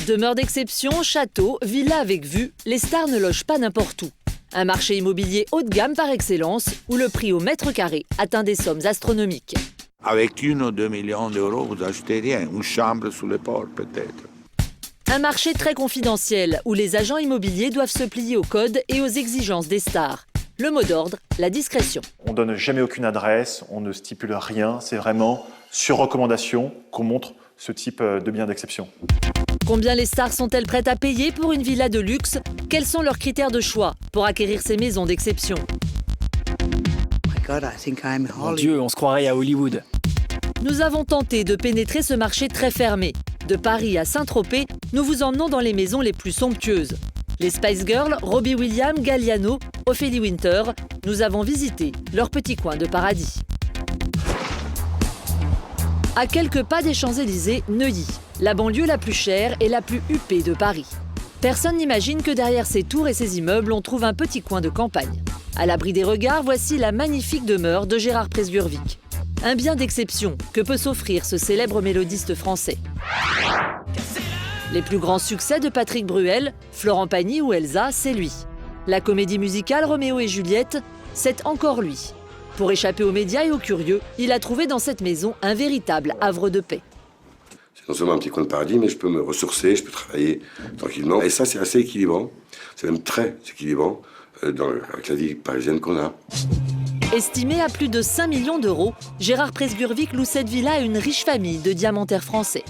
Demeure d'exception, château, villa avec vue, les stars ne logent pas n'importe où. Un marché immobilier haut de gamme par excellence, où le prix au mètre carré atteint des sommes astronomiques. Avec 1 ou 2 millions d'euros, vous achetez rien. Une chambre sous le port, peut-être. Un marché très confidentiel, où les agents immobiliers doivent se plier aux codes et aux exigences des stars. Le mot d'ordre, la discrétion. On ne donne jamais aucune adresse, on ne stipule rien, c'est vraiment sur recommandation qu'on montre ce type de bien d'exception. Combien les stars sont-elles prêtes à payer pour une villa de luxe? Quels sont leurs critères de choix pour acquérir ces maisons d'exception? Mon Dieu, on se croirait à Hollywood. Nous avons tenté de pénétrer ce marché très fermé. De Paris à Saint-Tropez, nous vous emmenons dans les maisons les plus somptueuses. Les Spice Girls, Robbie Williams, Galliano, Ophélie Winter, nous avons visité leur petit coin de paradis. À quelques pas des Champs-Élysées, Neuilly, la banlieue la plus chère et la plus huppée de Paris. Personne n'imagine que derrière ces tours et ces immeubles, on trouve un petit coin de campagne. À l'abri des regards, voici la magnifique demeure de Gérard Presburwick. Un bien d'exception que peut s'offrir ce célèbre mélodiste français. Les plus grands succès de Patrick Bruel, Florent Pagny ou Elsa, c'est lui. La comédie musicale Roméo et Juliette, c'est encore lui. Pour échapper aux médias et aux curieux, il a trouvé dans cette maison un véritable havre de paix. C'est non seulement un petit coin de paradis, mais je peux me ressourcer, je peux travailler tranquillement. Et ça, c'est assez équilibrant. C'est même très équilibrant avec la vie parisienne qu'on a. Estimé à plus de 5 millions d'euros, Gérard Presburwick loue cette villa à une riche famille de diamantaires français.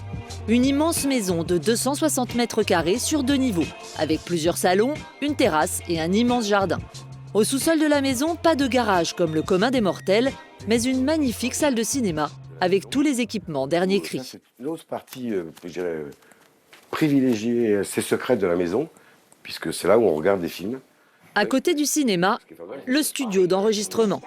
Une immense maison de 260 mètres carrés sur 2 niveaux, avec plusieurs salons, une terrasse et un immense jardin. Au sous-sol de la maison, pas de garage comme le commun des mortels, mais une magnifique salle de cinéma avec tous les équipements dernier cri. C'est l'autre partie, je dirais, privilégiée, assez secrète de la maison, puisque c'est là où on regarde des films. À côté du cinéma, le studio d'enregistrement.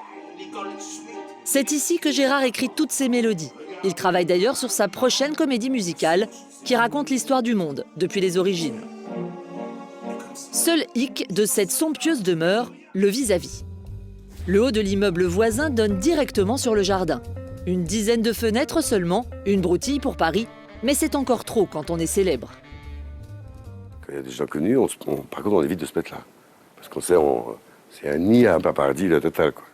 C'est ici que Gérard écrit toutes ses mélodies. Il travaille d'ailleurs sur sa prochaine comédie musicale qui raconte l'histoire du monde depuis les origines. Seul hic de cette somptueuse demeure, le vis-à-vis. Le haut de l'immeuble voisin donne directement sur le jardin. Une dizaine de fenêtres seulement, une broutille pour Paris, mais c'est encore trop quand on est célèbre. Quand il y a des gens connus, par contre, on évite de se mettre là. Parce qu'on sait, c'est un nid à un paparazzi de total, quoi.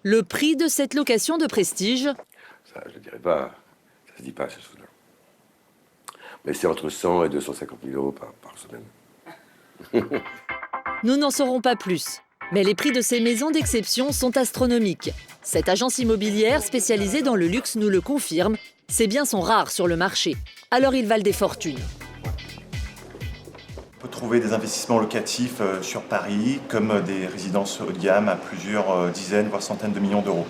Le prix de cette location de prestige? Ça, je ne dirais pas, ça se dit pas, ces choses-là. Mais c'est entre 100 et 250 000 euros par semaine. Nous n'en saurons pas plus. Mais les prix de ces maisons d'exception sont astronomiques. Cette agence immobilière spécialisée dans le luxe nous le confirme. Ces biens sont rares sur le marché, alors ils valent des fortunes. On peut trouver des investissements locatifs sur Paris, comme des résidences haut de gamme à plusieurs dizaines, voire centaines de millions d'euros.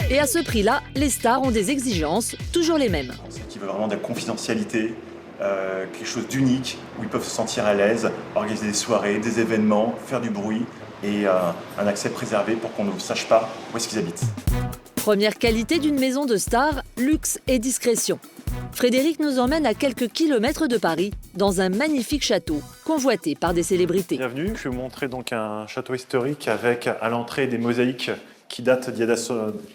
Et à ce prix-là, les stars ont des exigences, toujours les mêmes. C'est qui veut vraiment de la confidentialité, quelque chose d'unique, où ils peuvent se sentir à l'aise, organiser des soirées, des événements, faire du bruit et un accès préservé pour qu'on ne sache pas où est-ce qu'ils habitent. Première qualité d'une maison de stars, luxe et discrétion. Frédéric nous emmène à quelques kilomètres de Paris, dans un magnifique château, convoité par des célébrités. Bienvenue, je vais vous montrer donc un château historique avec à l'entrée des mosaïques qui datent d'il y a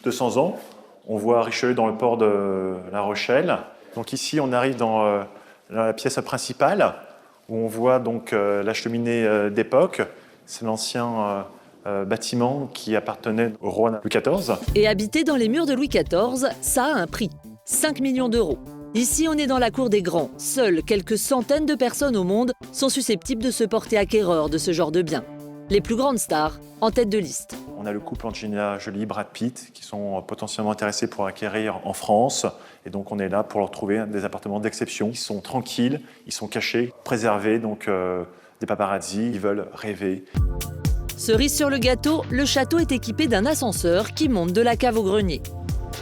200 ans. On voit Richelieu dans le port de La Rochelle. Donc ici, on arrive dans la pièce principale, où on voit donc la cheminée d'époque. C'est l'ancien bâtiment qui appartenait au roi Louis XIV. Et habiter dans les murs de Louis XIV, ça a un prix, 5 millions d'euros. Ici, on est dans la cour des grands. Seules quelques centaines de personnes au monde sont susceptibles de se porter acquéreurs de ce genre de biens. Les plus grandes stars, en tête de liste. On a le couple Angelina Jolie, Brad Pitt, qui sont potentiellement intéressés pour acquérir en France. Et donc, on est là pour leur trouver des appartements d'exception. Ils sont tranquilles, ils sont cachés, préservés, donc des paparazzis, ils veulent rêver. Cerise sur le gâteau, le château est équipé d'un ascenseur qui monte de la cave au grenier.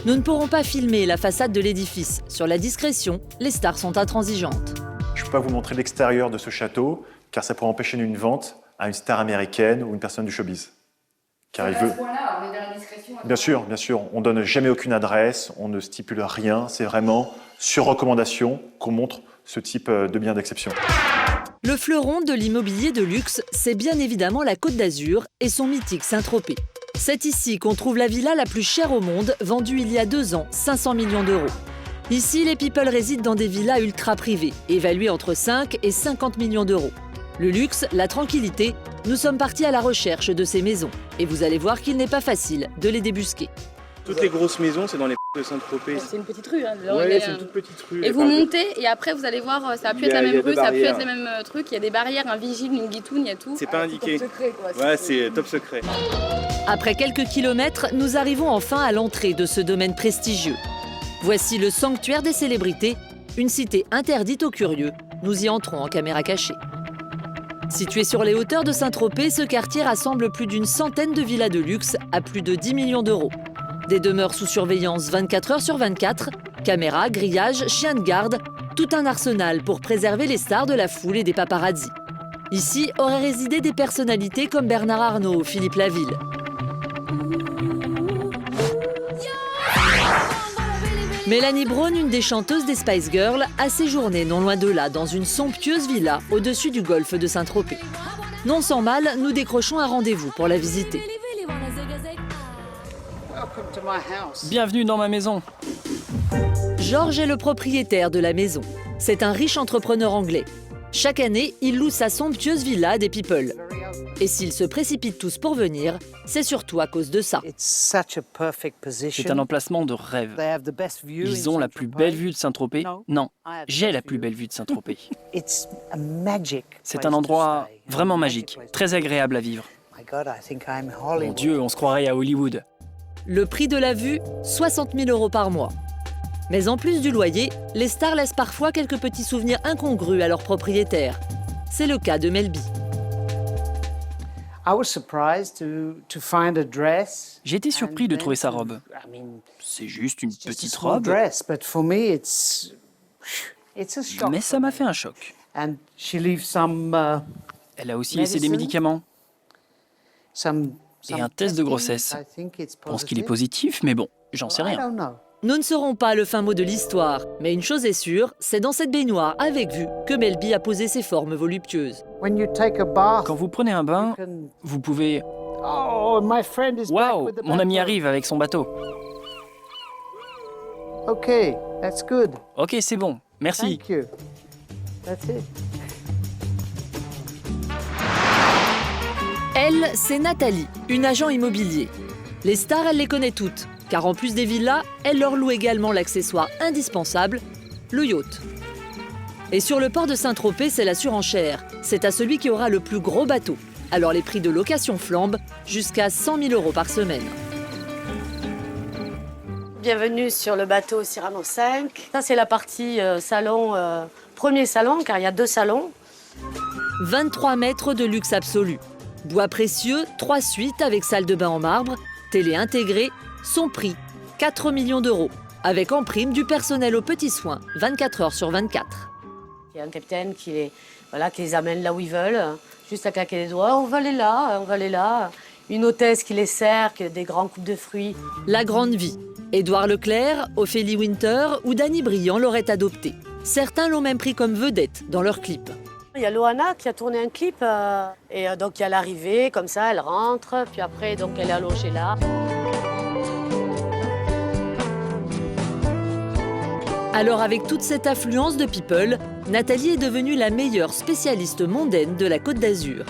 Nous ne pourrons pas filmer la façade de l'édifice. Sur la discrétion, les stars sont intransigeantes. Je ne peux pas vous montrer l'extérieur de ce château, car ça pourrait empêcher une vente à une star américaine ou une personne du showbiz. Car il veut. On est dans la discrétion. Bien sûr, on ne donne jamais aucune adresse, on ne stipule rien, c'est vraiment sur recommandation qu'on montre ce type de bien d'exception. Le fleuron de l'immobilier de luxe, c'est bien évidemment la Côte d'Azur et son mythique Saint-Tropez. C'est ici qu'on trouve la villa la plus chère au monde, vendue il y a 2 ans, 500 millions d'euros. Ici, les people résident dans des villas ultra privées, évaluées entre 5 et 50 millions d'euros. Le luxe, la tranquillité, nous sommes partis à la recherche de ces maisons. Et vous allez voir qu'il n'est pas facile de les débusquer. Toutes les grosses maisons, c'est dans les de Saint-Tropez. C'est une petite rue. Hein. Ouais, c'est une toute petite rue. Et vous montez, et après vous allez voir, ça a pu être la même rue, ça a pu être les mêmes trucs. Il y a des barrières, un vigile, une guitoune, il y a tout. C'est pas indiqué. Top secret, quoi. Ouais, c'est top secret. Après quelques kilomètres, nous arrivons enfin à l'entrée de ce domaine prestigieux. Voici le sanctuaire des célébrités, une cité interdite aux curieux. Nous y entrons en caméra cachée. Situé sur les hauteurs de Saint-Tropez, ce quartier rassemble plus d'une centaine de villas de luxe à plus de 10 millions d'euros. Des demeures sous surveillance 24 heures sur 24, caméras, grillages, chiens de garde, tout un arsenal pour préserver les stars de la foule et des paparazzis. Ici auraient résidé des personnalités comme Bernard Arnault ou Philippe Laville. Mélanie Brown, une des chanteuses des Spice Girls, a séjourné non loin de là dans une somptueuse villa au-dessus du golfe de Saint-Tropez. Non sans mal, nous décrochons un rendez-vous pour la visiter. Bienvenue dans ma maison. George est le propriétaire de la maison. C'est un riche entrepreneur anglais. Chaque année, il loue sa somptueuse villa à des people. Et s'ils se précipitent tous pour venir, c'est surtout à cause de ça. C'est un emplacement de rêve. Ils ont la plus belle vue de Saint-Tropez. Non, j'ai la plus belle vue de Saint-Tropez. C'est un endroit vraiment magique, très agréable à vivre. Mon Dieu, on se croirait à Hollywood. Le prix de la vue, 60 000 € par mois. Mais en plus du loyer, les stars laissent parfois quelques petits souvenirs incongrus à leurs propriétaires. C'est le cas de Melby. J'ai été surpris de trouver sa robe. C'est juste une petite robe, mais ça m'a fait un choc. Elle a aussi laissé des médicaments et un test de grossesse. Je pense qu'il est positif, mais bon, j'en sais rien. Nous ne saurons pas le fin mot de l'histoire, mais une chose est sûre, c'est dans cette baignoire avec vue que Melby a posé ses formes voluptueuses. Quand vous prenez un bain, vous pouvez... Waouh, mon ami arrive avec son bateau. Ok, c'est bon, merci. Elle, c'est Nathalie, une agent immobilier. Les stars, elle les connaît toutes, car en plus des villas, elle leur loue également l'accessoire indispensable, le yacht. Et sur le port de Saint-Tropez, c'est la surenchère. C'est à celui qui aura le plus gros bateau. Alors les prix de location flambent jusqu'à 100 000 € par semaine. Bienvenue sur le bateau Cyrano 5. Ça, c'est la partie salon, premier salon, car il y a 2 salons. 23 mètres de luxe absolu. Bois précieux, 3 suites avec salle de bain en marbre, télé intégrée, son prix, 4 millions d'euros, avec en prime du personnel aux petits soins, 24 heures sur 24. Il y a un capitaine qui les amène là où ils veulent, juste à claquer les doigts. On va aller là, on va aller là. Une hôtesse qui les sert, qui a des grands coupes de fruits. La grande vie. Édouard Leclerc, Ophélie Winter ou Danny Briand l'auraient adopté. Certains l'ont même pris comme vedette dans leurs clips. Il y a Loana qui a tourné un clip, et donc il y a l'arrivée, comme ça, elle rentre, puis après, donc elle est allongée là. Alors avec toute cette affluence de people, Nathalie est devenue la meilleure spécialiste mondaine de la Côte d'Azur.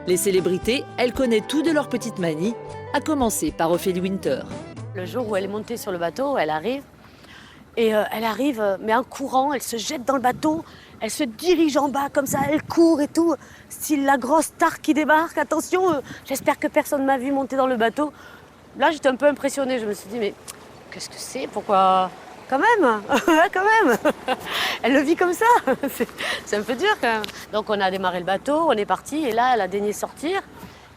Les célébrités, elle connaît tout de leurs petites manies, à commencer par Ophélie Winter. Le jour où elle est montée sur le bateau, elle arrive, mais en courant, elle se jette dans le bateau, elle se dirige en bas comme ça, elle court et tout, style la grosse star qui débarque, attention, j'espère que personne ne m'a vu monter dans le bateau. Là, j'étais un peu impressionnée, je me suis dit, mais qu'est-ce que c'est, pourquoi... Quand même, quand même. Elle le vit comme ça. C'est un peu dur quand même. Donc on a démarré le bateau, on est parti et là elle a daigné sortir.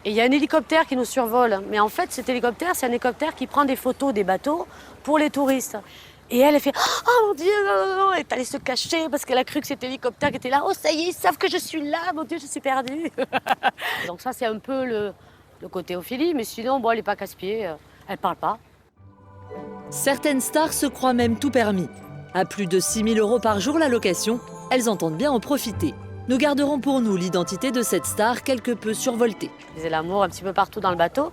Et il y a un hélicoptère qui nous survole. Mais en fait cet hélicoptère, c'est un hélicoptère qui prend des photos des bateaux pour les touristes. Et elle fait « Oh mon Dieu, non !» Elle est allée se cacher parce qu'elle a cru que c'était l'hélicoptère qui était là. « Oh ça y est, ils savent que je suis là, mon Dieu, je suis perdue. » Donc ça c'est un peu le côté Ophélie. Mais sinon, bon, elle n'est pas casse-pied, elle parle pas. Certaines stars se croient même tout permis. À plus de 6 000 € par jour la location, elles entendent bien en profiter. Nous garderons pour nous l'identité de cette star quelque peu survoltée. Ils faisaient l'amour un petit peu partout dans le bateau.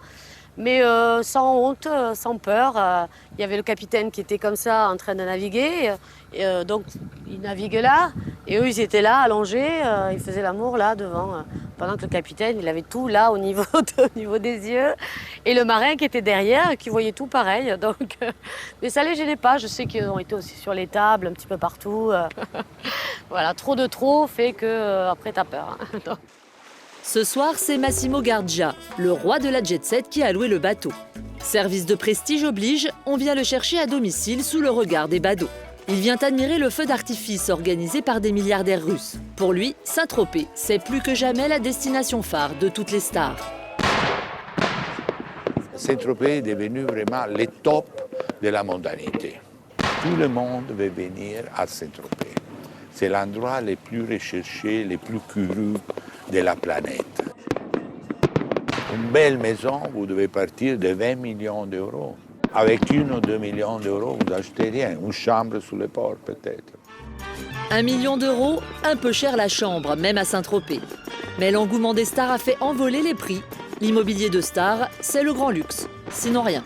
mais sans honte, sans peur. Il y avait le capitaine qui était comme ça en train de naviguer, donc il naviguait là, et eux ils étaient là allongés, ils faisaient l'amour là devant, pendant que le capitaine il avait tout là au niveau des yeux, et le marin qui était derrière qui voyait tout pareil. Donc, mais ça les gênait pas, je sais qu'ils ont été aussi sur les tables un petit peu partout. Voilà, trop de trop fait que après t'as peur. Hein. Ce soir, c'est Massimo Gardia, le roi de la jet-set, qui a loué le bateau. Service de prestige oblige, on vient le chercher à domicile sous le regard des badauds. Il vient admirer le feu d'artifice organisé par des milliardaires russes. Pour lui, Saint-Tropez, c'est plus que jamais la destination phare de toutes les stars. Saint-Tropez est devenu vraiment le top de la mondanité. Tout le monde veut venir à Saint-Tropez. C'est l'endroit le plus recherché, le plus curieux de la planète. Une belle maison, vous devez partir de 20 millions d'euros. Avec 1 ou 2 millions d'euros, vous achetez rien. Une chambre sous le port, peut-être. 1 million d'euros, un peu cher la chambre, même à Saint-Tropez. Mais l'engouement des stars a fait envoler les prix. L'immobilier de stars, c'est le grand luxe, sinon rien.